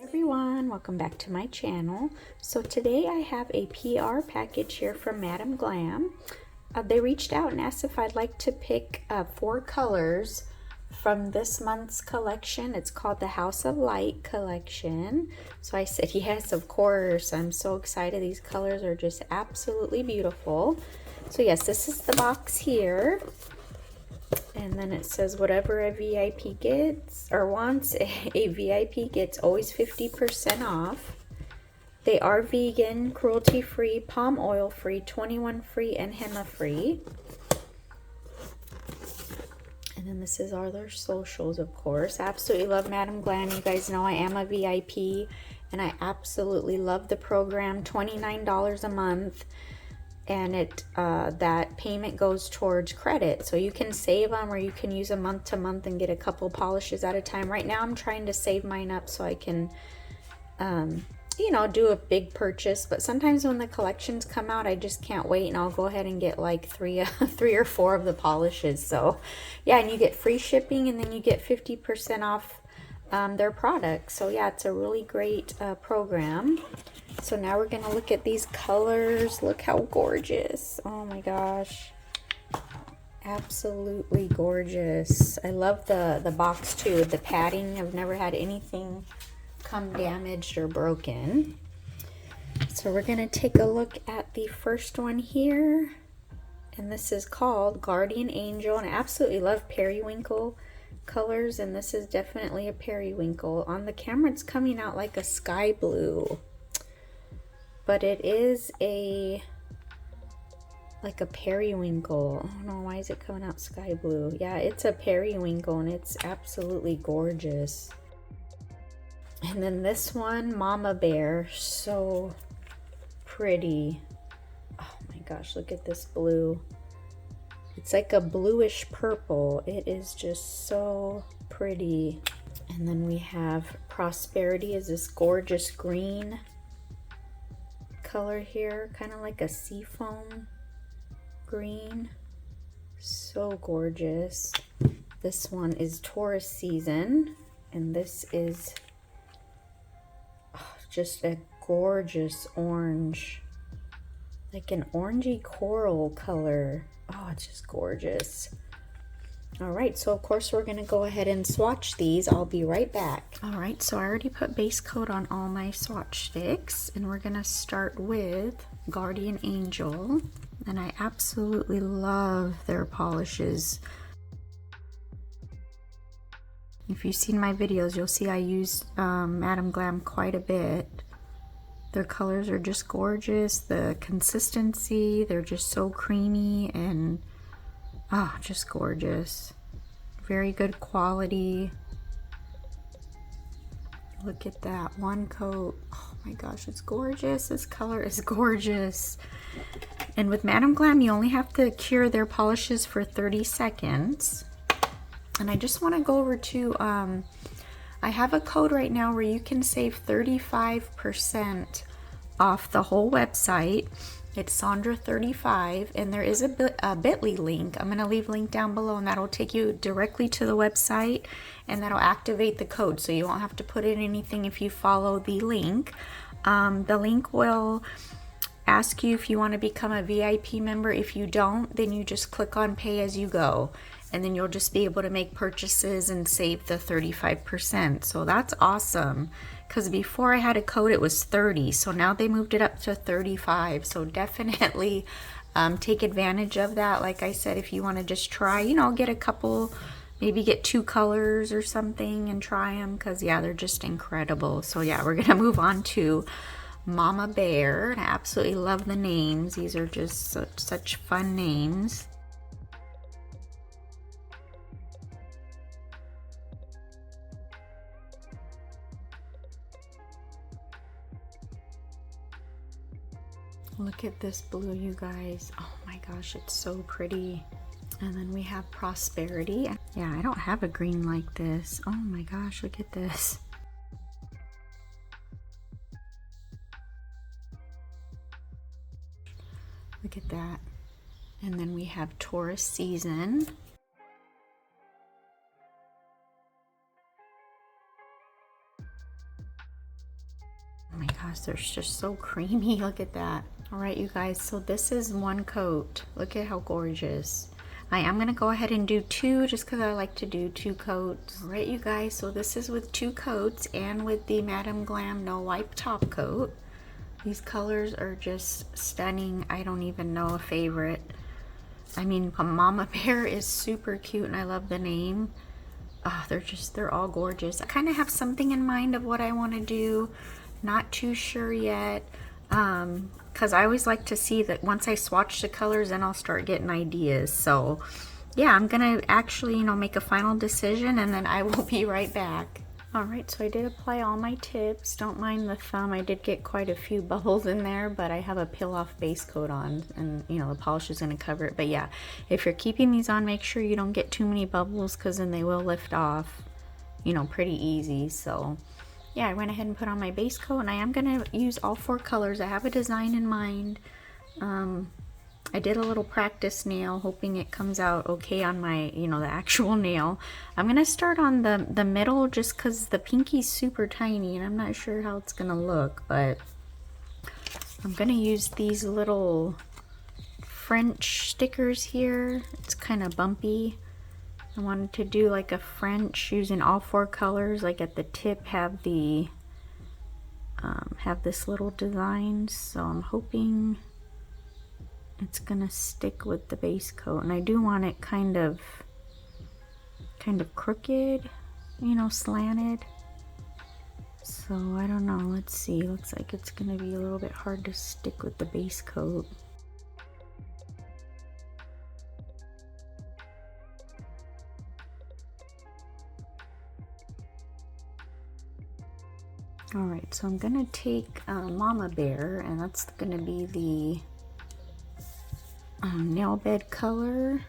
Everyone, welcome back to my channel. So today I have a PR package here from Madam Glam. They reached out and asked if I'd like to pick 4 colors from this month's collection. It's called the House of Light collection. So I said yes, of course. I'm so excited. These colors are just absolutely beautiful. So yes, this is the box here. And then it says whatever a VIP gets or wants, a VIP gets always 50% off. They are vegan, cruelty-free, palm oil-free, 21-free, and henna-free. And then this is all their socials, of course. Absolutely love Madam Glam. You guys know I am a VIP, and I absolutely love the program. $29 a month. And that payment goes towards credit, so you can save them or you can use them month to month and get a couple polishes at a time. Right now I'm trying to save mine up so I can you know, do a big purchase, but sometimes when the collections come out I just can't wait and I'll go ahead and get like three or four of the polishes. So yeah, and you get free shipping and then you get 50% off their products. So yeah, it's a really great program. So now we're gonna look at these colors. Look how gorgeous. Oh my gosh, absolutely gorgeous. I love the box too, the padding. I've never had anything come damaged or broken. So we're gonna take a look at the first one here, and this is called Guardian Angel, and I absolutely love periwinkle colors, and this is definitely a periwinkle. On the camera it's coming out like a sky blue, but it is like a periwinkle. I don't know, why is it coming out sky blue? Yeah, it's a periwinkle and it's absolutely gorgeous. And then this one, Mama Bear, so pretty. Oh my gosh, look at this blue. It's like a bluish purple. It is just so pretty. And then we have Prosperity is this gorgeous green color here, kind of like a seafoam green. So gorgeous. This one is Taurus season, and this is just a gorgeous orange, like an orangey coral color. Oh, it's just gorgeous. All right, so of course we're gonna go ahead and swatch these. I'll be right back. All right, so I already put base coat on all my swatch sticks, and we're gonna start with Guardian Angel. And I absolutely love their polishes. If you've seen my videos, you'll see I use Madam Glam quite a bit. Their colors are just gorgeous. The consistency, they're just so creamy and just gorgeous. Very good quality. Look at that one coat. Oh my gosh, it's gorgeous. This color is gorgeous. And with Madam Glam, you only have to cure their polishes for 30 seconds. And I just want to go over to, I have a code right now where you can save 35% off the whole website. It's Sandra35, and there is a bit.ly link. I'm going to leave a link down below, and that'll take you directly to the website, and that'll activate the code, so you won't have to put in anything if you follow the link. The link will ask you if you want to become a VIP member. If you don't, then you just click on pay as you go, and then you'll just be able to make purchases and save the 35%. So that's awesome, because before I had a code it was 30, so now they moved it up to 35. So definitely take advantage of that. Like I said, if you want to just try, you know, get a couple, maybe get 2 colors or something and try them, because yeah, they're just incredible. So yeah, we're gonna move on to Mama Bear. I absolutely love the names. These are just such fun names. Look at this blue, you guys. Oh my gosh, it's so pretty. And then we have Prosperity. Yeah, I don't have a green like this. Oh my gosh, look at this. Look at that. And then we have Taurus Season. Oh my gosh, they're just so creamy. Look at that. All right, you guys, so this is one coat. Look at how gorgeous. I am gonna go ahead and do two just because I like to do two coats. All right, you guys, so this is with two coats and with the Madam Glam No Wipe top coat. These colors are just stunning. I don't even know a favorite. I mean, Mama Bear is super cute and I love the name. Oh, they're all gorgeous. I kind of have something in mind of what I want to do. Not too sure yet. Because I always like to see that once I swatch the colors, then I'll start getting ideas. So yeah, I'm gonna actually, you know, make a final decision and then I will be right back. All right, so I did apply all my tips. Don't mind the thumb. I did get quite a few bubbles in there, but I have a peel-off base coat on and, you know, the polish is gonna cover it. But yeah, if you're keeping these on, make sure you don't get too many bubbles because then they will lift off, you know, pretty easy. So yeah, I went ahead and put on my base coat and I am gonna use all four colors. I have a design in mind. I did a little practice nail, hoping it comes out okay on my, you know, the actual nail. I'm gonna start on the middle just because the pinky's super tiny and I'm not sure how it's gonna look, but I'm gonna use these little French stickers here. It's kind of bumpy. I wanted to do like a French using all four colors, like at the tip have the have this little design, so I'm hoping it's gonna stick with the base coat. And I do want it kind of crooked, you know, slanted. So I don't know, let's see. Looks like it's gonna be a little bit hard to stick with the base coat. All right, so I'm gonna take Mama Bear, and that's gonna be the nail bed color.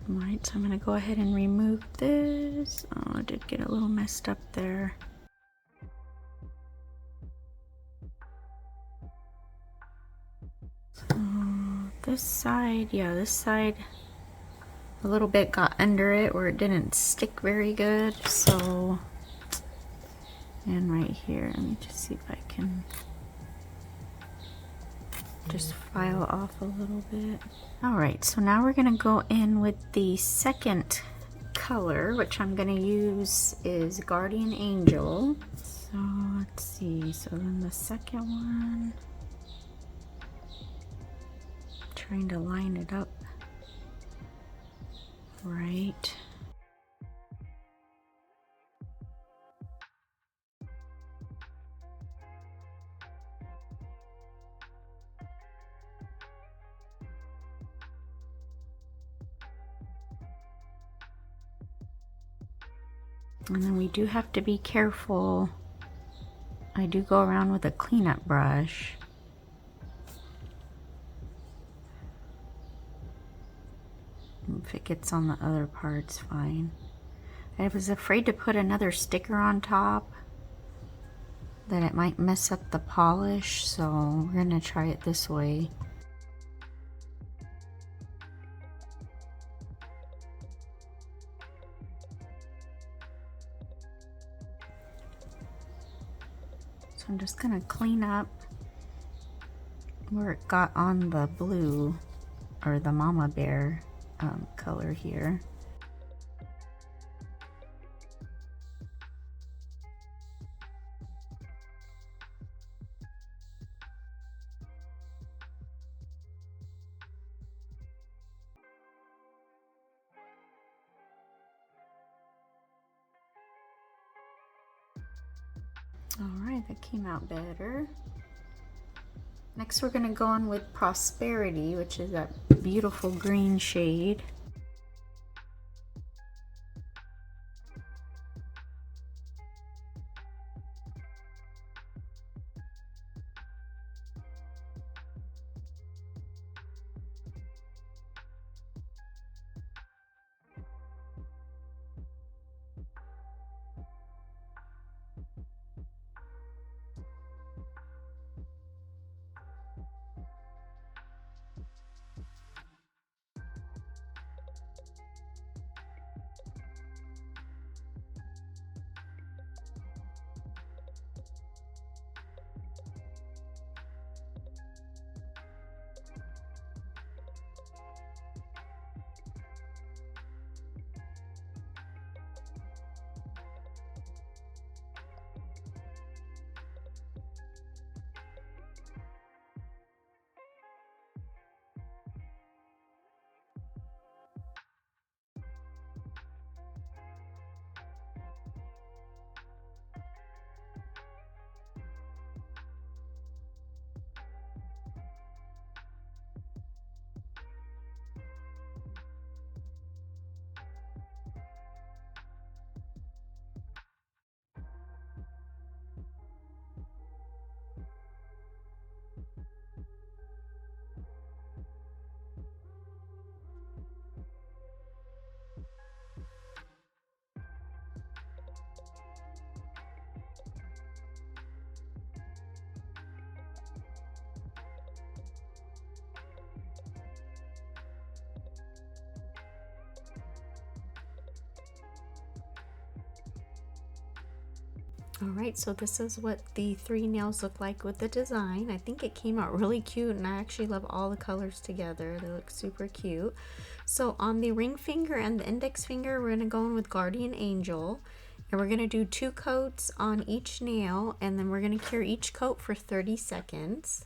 Alright, so I'm going to go ahead and remove this. Oh, I did get a little messed up there. So this side, yeah, this side a little bit got under it where it didn't stick very good. So, and right here, let me just see if I can just file off a little bit. Alright, so now we're going to go in with the second color, which I'm going to use is Guardian Angel. So let's see, so then the second one, trying to line it up right. And then we do have to be careful. I do go around with a cleanup brush. If it gets on the other parts, fine. I was afraid to put another sticker on top, that it might mess up the polish, so we're gonna try it this way. So I'm just gonna clean up where it got on the blue, or the Mama Bear color here. Alright, that came out better. Next we're going to go on with Prosperity, which is that beautiful green shade. Alright, so this is what the 3 nails look like with the design. I think it came out really cute, and I actually love all the colors together. They look super cute. So on the ring finger and the index finger, we're going to go in with Guardian Angel. And we're going to do 2 coats on each nail, and then we're going to cure each coat for 30 seconds.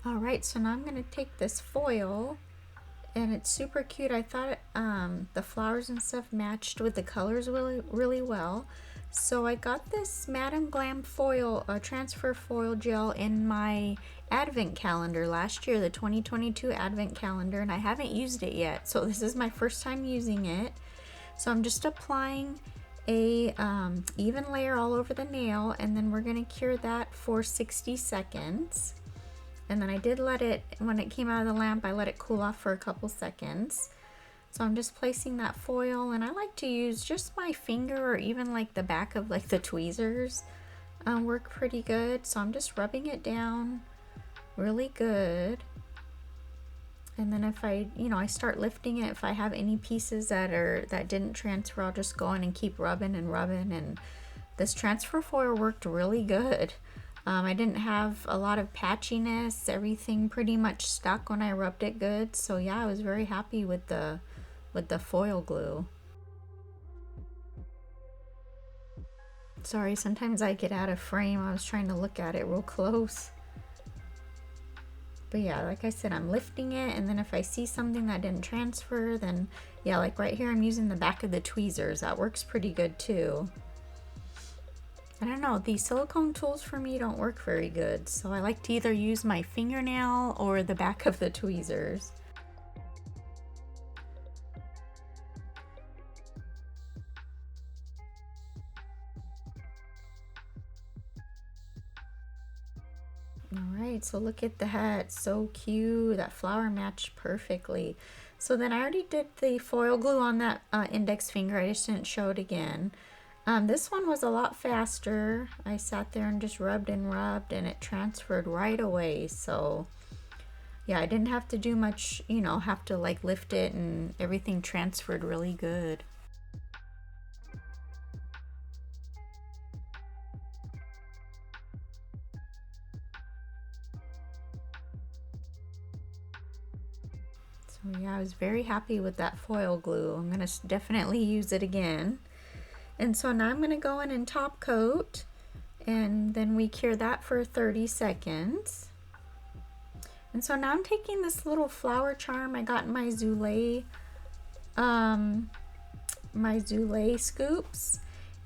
Alright, so now I'm going to take this foil, and it's super cute. I thought the flowers and stuff matched with the colors really well. So I got this Madam Glam foil, transfer foil gel in my advent calendar last year, the 2022 advent calendar, and I haven't used it yet. So this is my first time using it. So I'm just applying a even layer all over the nail, and then we're going to cure that for 60 seconds. And then I did let it, when it came out of the lamp, I let it cool off for a couple seconds. So I'm just placing that foil, and I like to use just my finger or even like the back of like the tweezers work pretty good. So I'm just rubbing it down really good. And then if I start lifting it, if I have any pieces that didn't transfer, I'll just go in and keep rubbing and rubbing. And this transfer foil worked really good. I didn't have a lot of patchiness. Everything pretty much stuck when I rubbed it good. So yeah, I was very happy with the foil glue. Sorry, sometimes I get out of frame. I was trying to look at it real close. But yeah, like I said, I'm lifting it, and then if I see something that didn't transfer, then yeah, like right here I'm using the back of the tweezers. That works pretty good too. I don't know, these silicone tools for me don't work very good, so I like to either use my fingernail or the back of the tweezers. Alright, so look at that, so cute. That flower matched perfectly. So then I already did the foil glue on that index finger, I just didn't show it again. This one was a lot faster. I sat there and just rubbed and rubbed, and it transferred right away. So yeah, I didn't have to do much, have to like lift it, and everything transferred really good. So yeah, I was very happy with that foil glue. I'm gonna definitely use it again. And so now I'm going to go in and top coat, and then we cure that for 30 seconds. And so now I'm taking this little flower charm I got in my Zule scoops,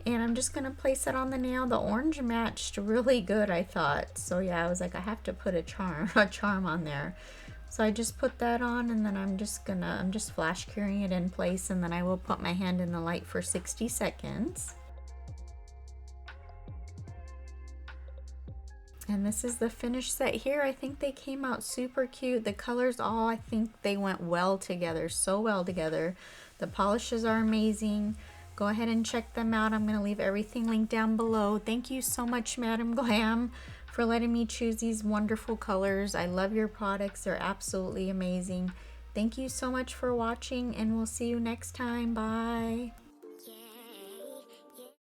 and I'm just going to place it on the nail. The orange matched really good, I thought. So yeah, I was like, I have to put a charm on there. So I just put that on, and then I'm just flash curing it in place, and then I will put my hand in the light for 60 seconds. And this is the finished set here. I think they came out super cute. The colors all, I think they went well together, so well together. The polishes are amazing. Go ahead and check them out. I'm going to leave everything linked down below. Thank you so much, Madam Glam, for letting me choose these wonderful colors. I love your products. They're absolutely amazing. Thank you so much for watching, and we'll see you next time. Bye.